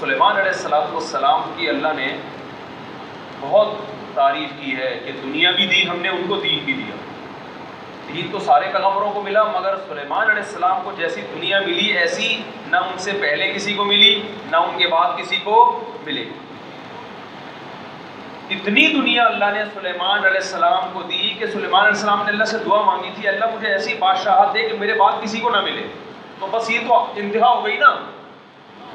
سلیمان علیہ السلام کی اللہ نے بہت تعریف کی ہے کہ دنیا بھی دی ہم نے ان کو، دین بھی دیا۔ دین تو سارے پیغمبروں کو ملا، مگر سلیمان علیہ السلام کو جیسی دنیا ملی ایسی نہ ان سے پہلے کسی کو ملی نہ ان کے بعد کسی کو ملے۔ اتنی دنیا اللہ نے سلیمان علیہ السلام کو دی کہ سلیمان علیہ السلام نے اللہ سے دعا مانگی تھی، اللہ مجھے ایسی بادشاہت دے کہ میرے بعد کسی کو نہ ملے۔ تو بس یہ تو انتہا ہو گئی نا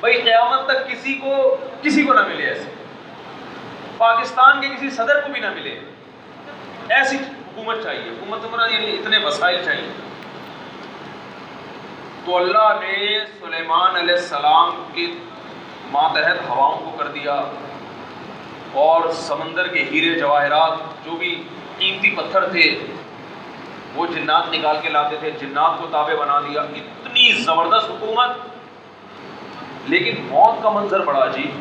بھائی، قیامت تک کسی کو نہ ملے ایسے، پاکستان کے کسی صدر کو بھی نہ ملے ایسی حکومت چاہیے، حکومت عمران یعنی اتنے وسائل چاہیے۔ تو اللہ نے سلیمان علیہ السلام کے ماتحت ہواؤں کو کر دیا، اور سمندر کے ہیرے جواہرات جو بھی قیمتی پتھر تھے وہ جنات نکال کے لاتے تھے، جنات کو تابع بنا دیا۔ اتنی زبردست حکومت، لیکن موت کا منظر بڑا عجیب۔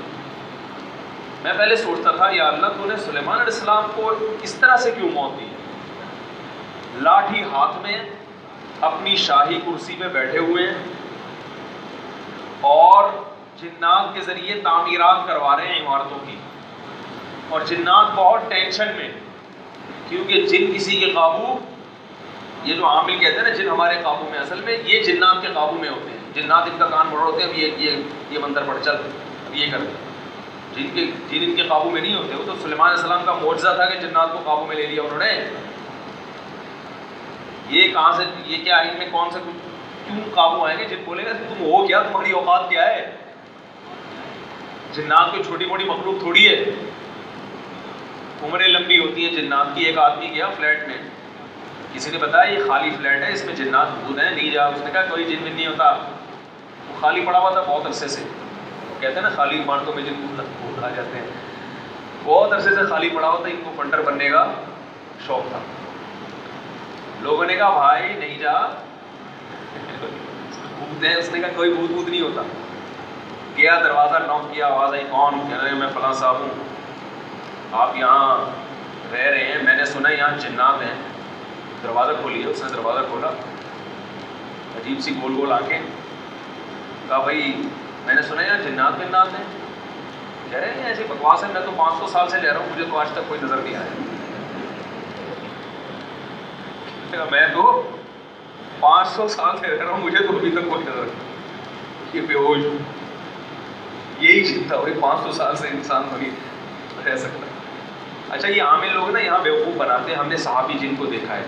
میں پہلے سوچتا تھا یا اللہ تو نے سلیمان علیہ السلام کو اس طرح سے کیوں موت دی؟ لاٹھی ہاتھ میں اپنی شاہی کرسی پہ بیٹھے ہوئے ہیں اور جنات کے ذریعے تعمیرات کروا رہے ہیں عمارتوں کی، اور جنات بہت ٹینشن میں، کیونکہ جن کسی کے قابو، یہ جو عامل کہتے ہیں نا جن ہمارے قابو میں، اصل میں یہ جنات کے قابو میں ہوتے ہیں۔ جنات ان کا کان بڑھ ہوتے ہیں، اب یہ منتر پڑھ چل، اب یہ کر، جن ان کے قابو میں نہیں ہوتے۔ وہ تو سلیمان علیہ السلام کا معجزہ تھا کہ جنات کو قابو میں لے لیا انہوں نے۔ یہ کہاں سے، یہ کیا، ان میں کون سے کیوں قابو آئیں گے؟ جن بولے گا تم ہو کیا، تمہاری اوقات کیا ہے؟ جنات کوئی چھوٹی موٹی مخلوق تھوڑی ہے، عمریں لمبی ہوتی ہیں جنات کی۔ ایک آدمی گیا فلیٹ میں، کسی نے بتایا یہ خالی فلیٹ ہے، اس میں جنات موجود ہیں، نہیں جا۔ اس نے کہا کوئی جن نہیں ہوتا، وہ خالی پڑا ہوا تھا بہت عرصے سے۔ کہتے ہیں نا خالی عمارتوں میں جن بھوت آ جاتے ہیں، بہت عرصے سے خالی پڑا ہوا تھا، ان کو فنڈر بننے کا شوق تھا۔ لوگوں نے کہا بھائی نہیں جا، بھوت ہیں۔ اس نے کہا کوئی بھوت نہیں ہوتا۔ گیا، دروازہ نوک کیا، آواز آئی کون؟ کہہ رہے ہیں میں فلاں صاحب ہوں، آپ یہاں رہ رہے ہیں، میں نے سنا یہاں جنات ہیں۔ دروازہ کھولیے۔ اس نے دروازہ کھولا، عجیب سی گول گول آنکھیں۔ کہا بھائی میں نے سنا یہاں جنات ہیں۔ کہہ رہے ہیں ایسی بکواس ہے، میں تو 500 سال سے رہ رہا ہوں، مجھے تو آج تک کوئی نظر نہیں آیا۔ میں تو 500 سال سے رہ رہا ہوں، مجھے تو ابھی تک کوئی نظر نہیں۔ یہ بے ہوش، یہی چیز تھا بھائی، 500 سال سے انسان تو نہیں رہ سکتا۔ اچھا یہ عامل لوگ نا یہاں بیوقوف بناتے ہیں، ہم نے صحابی جن کو دیکھا ہے،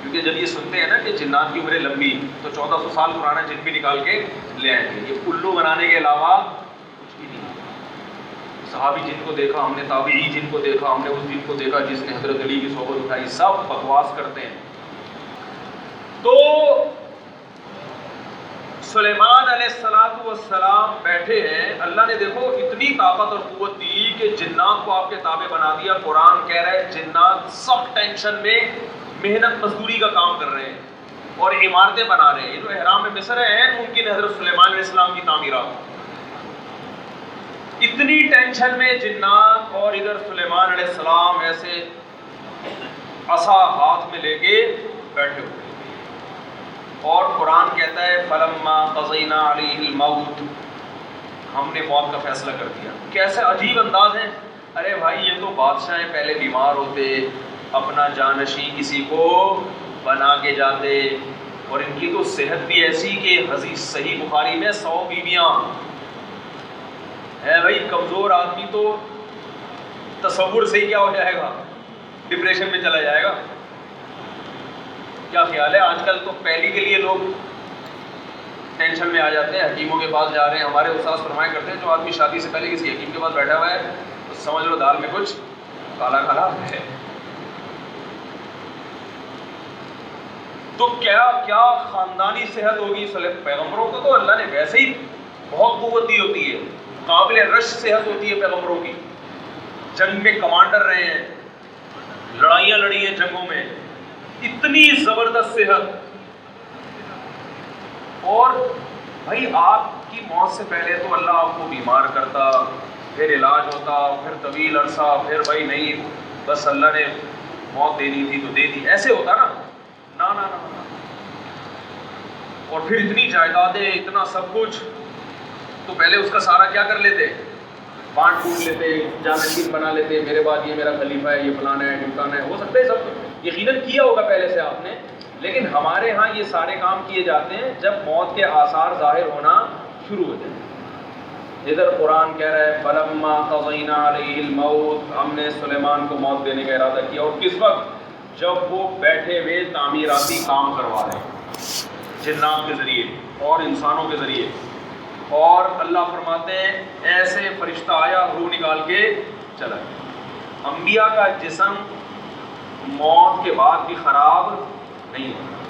کیونکہ جب یہ سنتے ہیں نا کہ جنات کی عمریں لمبی، تو 1400 سال پرانا جن بھی نکال کے لے آئیں گے۔ یہ الو بنانے کے علاوہ کچھ بھی نہیں۔ صحابی جن کو دیکھا ہم نے، تابعی جن کو دیکھا ہم نے، اس جن کو دیکھا جس نے حضرت علی کی صحبت اٹھائی، سب بکواس کرتے ہیں۔ تو سلیمان علیہ السلام بیٹھے ہیں، اللہ نے دیکھو اتنی طاقت اور قوت دی کہ جنات کو آپ کے تابع بنا دیا۔ قرآن کہہ رہا ہے جنات سخت ٹینشن میں محنت مزدوری کا کام کر رہے ہیں اور عمارتیں بنا رہے ہیں۔ یہ جو احرام مصر ہے، ممکن ہے حضرت سلیمان علیہ السلام کی تعمیرات۔ اتنی ٹینشن میں جنات، اور ادھر سلیمان علیہ السلام ایسے عصا ہاتھ میں لے کے بیٹھے ہوئے۔ اور قرآن کہتا ہے فلما قضینا علیہ الموت، ہم نے موت کا فیصلہ کر دیا۔ کیسے عجیب انداز ہے۔ ارے بھائی یہ تو بادشاہ ہیں، پہلے بیمار ہوتے، اپنا جانشین کسی کو بنا کے جاتے، اور ان کی تو صحت بھی ایسی کہ حدیث صحیح بخاری میں 100 بیویاں ہے۔ بھائی کمزور آدمی تو تصور سے ہی کیا ہو جائے گا، ڈپریشن میں چلا جائے گا۔ کیا خیال ہے؟ آج کل تو پہلی کے لیے لوگ ٹینشن میں آ جاتے ہیں، حکیموں کے پاس جا رہے ہیں۔ ہمارے استاد فرمایا کرتے ہیں جو آدمی شادی سے پہلے کسی حکیم کے پاس بیٹھا ہوا ہے تو سمجھ لو دال میں کچھ کالا کالا ہے۔ تو کیا خاندانی صحت ہوگی پیغمبروں کو؟ تو اللہ نے ویسے ہی بہت قوت دی ہوتی ہے، قابل رش صحت ہوتی ہے پیغمبروں کی۔ جنگ میں کمانڈر رہے ہیں، لڑائیاں لڑی ہیں جنگوں میں، اتنی زبردست صحت۔ اور بھائی آپ کی موت سے پہلے تو اللہ آپ کو بیمار کرتا، پھر علاج ہوتا، پھر طویل عرصہ، پھر بھائی نہیں بس اللہ نے موت دینی تھی تو دے دی، ایسے ہوتا نا؟ نا نا نا۔ اور پھر اتنی جائیدادیں، اتنا سب کچھ، تو پہلے اس کا سارا کیا کر لیتے, بانٹ ٹوٹ لیتے, جانشین بنا لیتے, میرے بعد یہ میرا خلیفہ ہے, یہ فلانا ہے, ڈمکانا ہے. ہو سکتا ہے سب یقیناً کیا ہوگا پہلے سے آپ نے, لیکن ہمارے ہاں یہ سارے کام کیے جاتے ہیں جب موت کے آثار ظاہر ہونا شروع ہو جائیں. ادھر قرآن کہہ رہا ہے فلما قضینا علیہ الموت, ہم نے سلیمان کو موت دینے کا ارادہ کیا. اور کس وقت؟ جب وہ بیٹھے ہوئے تعمیراتی کام کروا رہے ہیں جنات کے ذریعے اور انسانوں کے ذریعے. اور اللہ فرماتے ہیں ایسے فرشتہ آیا, روح نکال کے چلا گیا. انبیاء کا جسم موت کے بعد بھی خراب نہیں ہوتا.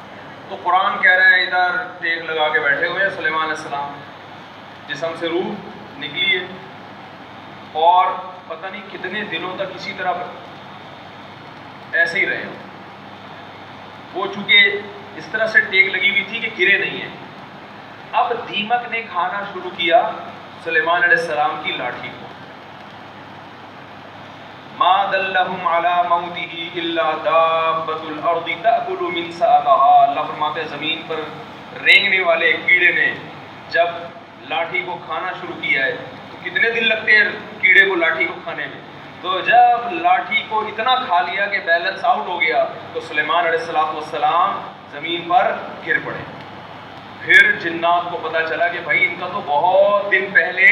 تو قرآن کہہ رہا ہے ادھر ٹیک لگا کے بیٹھے ہوئے ہیں سلیمان علیہ السلام, جسم سے روح نکلی ہے, اور پتہ نہیں کتنے دنوں تک اسی طرح ایسے ہی رہے. وہ چونکہ اس طرح سے ٹیک لگی ہوئی تھی کہ گرے نہیں ہیں. اب دیمک نے کھانا شروع کیا سلیمان علیہ السلام کی لاٹھی کو. ما دلہم علی موتہ الا دابۃ الارض تأکل من سأتها. اللہ فرماتے ہیں زمین پر رینگنے والے کیڑے نے جب لاٹھی کو کھانا شروع کیا ہے, تو کتنے دن لگتے ہیں کیڑے کو لاٹھی کو کھانے میں. تو جب لاٹھی کو اتنا کھا لیا کہ بیلنس آؤٹ ہو گیا, تو سلیمان علیہ السلام زمین پر گر پڑے. پھر جنات کو پتہ چلا کہ بھائی ان کا تو بہت دن پہلے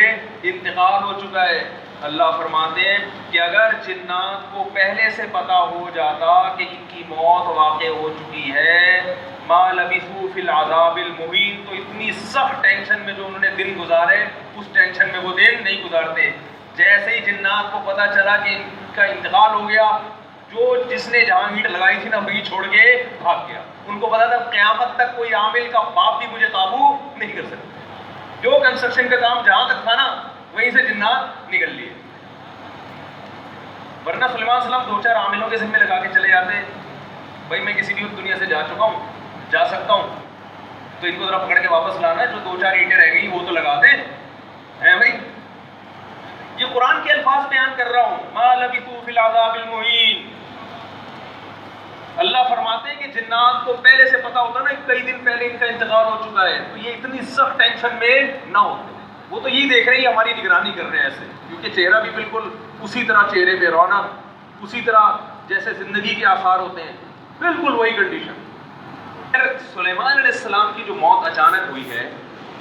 انتقال ہو چکا ہے. اللہ فرماتے ہیں کہ اگر جنات کو پہلے سے پتہ ہو جاتا کہ ان کی موت واقع ہو چکی ہے, ما لبثوا فی العذاب المہین, تو اتنی سخت ٹینشن میں جو انہوں نے دن گزارے اس ٹینشن میں وہ دن نہیں گزارتے. جیسے ہی جنات کو پتہ چلا کہ ان کا انتقال ہو گیا, جس نے جہاں اینٹ لگائی تھی نا وہی چھوڑ کے بھاگ گیا. ان کو پتا تھا قیامت تک کوئی عامل کا باپ بھی مجھے قابو نہیں کر سکتا. جو کنسٹرکشن کا کام جہاں تک تھا نا وہیں سے جنات نکل لیے. ورنہ سلیمان علیہ السلام 2-4 عاملوں کے ذمہ لگا کے چلے جاتے, بھائی میں کسی بھی دنیا سے جا چکا ہوں, جا سکتا ہوں, تو ان کو ذرا پکڑ کے واپس لانا, جو 2-4 اینٹیں رہ گئی وہ تو لگا دیں ہیں بھائی. یہ قرآن کے الفاظ بیان کر رہا ہوں, ما لبثوا فی العذاب المہین. اللہ فرماتے ہیں کہ جنات کو پہلے سے پتا ہوتا نا کئی دن پہلے ان کا انتقال ہو چکا ہے, تو یہ اتنی سخت ٹینشن میں نہ ہوتے. وہ تو یہی دیکھ رہے ہیں ہماری نگرانی کر رہے ہیں ایسے, کیونکہ چہرہ بھی بالکل اسی طرح, چہرے پہ رونق اسی طرح جیسے زندگی کے آثار ہوتے ہیں, بالکل وہی کنڈیشن. سلیمان علیہ السلام کی جو موت اچانک ہوئی ہے,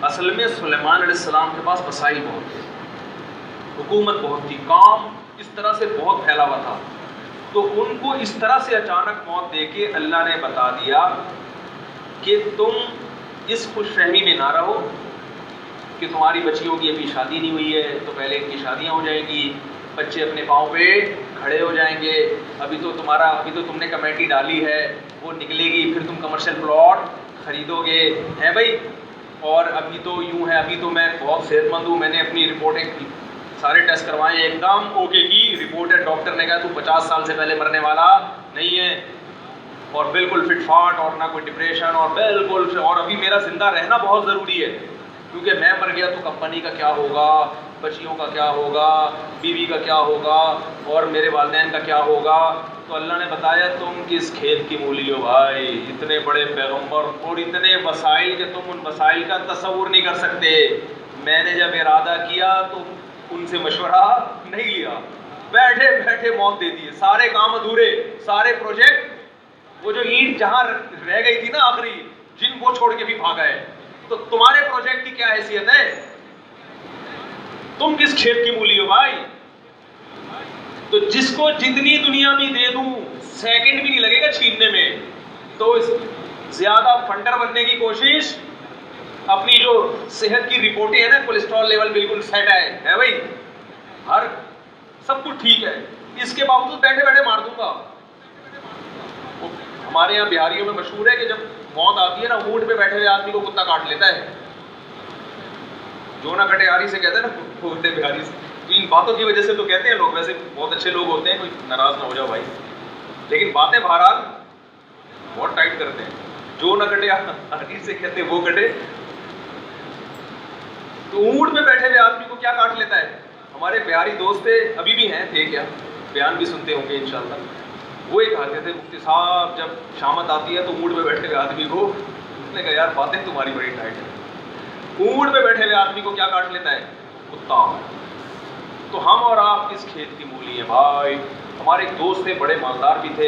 اصل میں سلیمان علیہ السلام کے پاس وسائل بہت تھے, حکومت بہت تھی, کام اس طرح سے بہت پھیلا ہوا تھا. تو ان کو اس طرح سے اچانک موت دے کے اللہ نے بتا دیا کہ تم اس خوش فہمی میں نہ رہو کہ تمہاری بچیوں کی ابھی شادی نہیں ہوئی ہے تو پہلے ان کی شادیاں ہو جائیں گی, بچے اپنے پاؤں پہ کھڑے ہو جائیں گے, ابھی تو تم نے کمیٹی ڈالی ہے وہ نکلے گی, پھر تم کمرشل پلاٹ خریدو گے ہے بھائی. اور ابھی تو یوں ہے, ابھی تو میں بہت صحت مند ہوں, میں نے اپنی رپورٹیں سارے ٹیسٹ کروائے, ایک دم اوکے کی رپورٹ ہے, ڈاکٹر نے کہا تو 50 سال سے پہلے مرنے والا نہیں ہے, اور بالکل فٹ فاٹ, اور نہ کوئی ڈپریشن, اور بالکل, اور ابھی میرا زندہ رہنا بہت ضروری ہے, کیونکہ میں مر گیا تو کمپنی کا کیا ہوگا, بچیوں کا کیا ہوگا, بیوی کا کیا ہوگا, اور میرے والدین کا کیا ہوگا. تو اللہ نے بتایا تم کس کھیت کی مولی ہو بھائی, اتنے بڑے پیغمبر اور اتنے وسائل کہ تم ان وسائل کا تصور نہیں کر سکتے. میں نے جب ارادہ کیا تو ان سے مشورہ نہیں لیا, بیٹھے بیٹھے موت دے دیے, سارے کام ادھورے, سارے پروجیکٹ, وہ جو اینٹ جہاں رہ گئی تھی نا آخری, جن کو چھوڑ کے بھی بھاگا ہے. تو تمہارے پروجیکٹ کی کیا حیثیت ہے, تم کس کھیت کی مولی ہو بھائی. تو جس کو جتنی دنیا بھی دے دوں سیکنڈ بھی نہیں لگے گا چھیننے میں, تو زیادہ فنڈر بننے کی کوشش, اپنی جو صحت کی رپورٹیں ہیں نا, کولیسٹرول لیول بالکل سیٹ ہے بھائی, ہر سب کچھ ٹھیک ہے, اس کے باوجود بیٹھے بیٹھے مار دوں گا. ہمارے یہاں بہاریوں میں مشہور ہے کہ جب موت آتی ہے نا, اونٹ پہ بیٹھے ہوئے آدمی کو کتا کاٹ لیتا ہے, جو نہ کٹے آری سے کہتے ہیں نا, بولتے بہاری سے. تو ان باتوں کی وجہ سے تو کہتے ہیں لوگ, ویسے بہت اچھے لوگ ہوتے ہیں, کوئی ناراض نہ ہو جاؤ بھائی, لیکن باتیں بہرحال بہت ٹائٹ کرتے ہیں. جو نہ کٹے آری سے کہتے ہیں وہ کٹے. تو اونٹ میں بیٹھے ہوئے آدمی کو کیا کاٹ لیتا ہے. ہمارے بہاری دوست تھے, ابھی بھی ہیں, تھے کیا, بیان بھی سنتے ہوں گے انشاءاللہ. وہ ایک کہتے تھے مفتی صاحب جب شامت آتی ہے تو اونٹ میں بیٹھے ہوئے آدمی کو, اس نے کہا یار باتیں تمہاری بڑی ٹائٹ ہے, اونٹ پہ بیٹھے ہوئے آدمی کو کیا کاٹ لیتا ہے؟ کتا. تو ہم اور آپ کس کھیت کی مولی ہیں بھائی. ہمارے ایک دوست تھے, بڑے مالدار بھی تھے,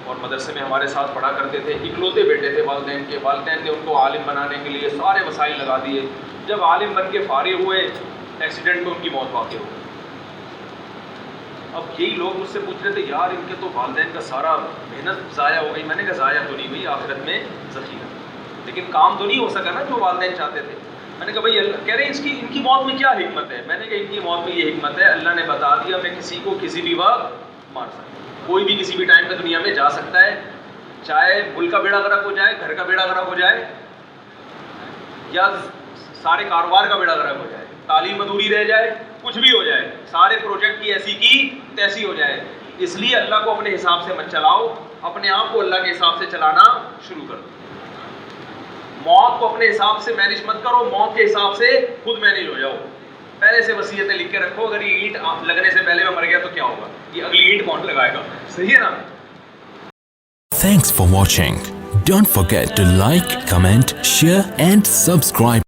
اور مدرسے میں ہمارے ساتھ پڑھا کرتے تھے. اکلوتے بیٹے تھے والدین کے. والدین نے ان کو عالم بنانے کے لیے سارے وسائل لگا دیے. جب عالم بن کے فارغ ہوئے, ایکسیڈنٹ میں ان کی موت واقع ہو گئی. اب یہی لوگ مجھ سے پوچھ رہے تھے, یار ان کے تو والدین کا سارا محنت ضائع ہو گئی. میں نے کہا ضائع تو نہیں ہوئی, آخرت میں ذخیرہ, لیکن کام تو نہیں ہو سکا نا جو والدین چاہتے تھے. میں نے کہا بھائی اللہ کہہ رہے ہیں ان کی موت میں کیا حکمت ہے؟ میں نے کہا ان کی موت میں یہ حکمت ہے, اللہ نے بتا دیا میں کسی کو کسی بھی وقت مار سکتا ہوں. کوئی بھی کسی بھی ٹائم پہ دنیا میں جا سکتا ہے, چاہے ملک کا بیڑا غرق ہو جائے, گھر کا بیڑا غرق ہو جائے, یا سارے کاروبار کا بیڑا غرق ہو جائے, تعلیم ادھوری رہ جائے, کچھ بھی ہو جائے, سارے پروجیکٹ کی ایسی کی تیسی ہو جائے. اس لیے اللہ کو اپنے حساب سے مت چلاؤ, اپنے آپ کو اللہ کے حساب سے چلانا شروع کر دو. موت کو اپنے حساب سے مینیج مت کرو, موت کے حساب سے خود مینیج ہو جاؤ. پہلے سے وصیتیں لکھ کے رکھو, اگر یہ اینٹ لگنے سے پہلے میں مر گیا تو کیا ہوگا, یہ اگلی اینٹ کون لگائے گا. صحیح ہے نا. Thanks for watching. Don't forget to like, comment, share and subscribe.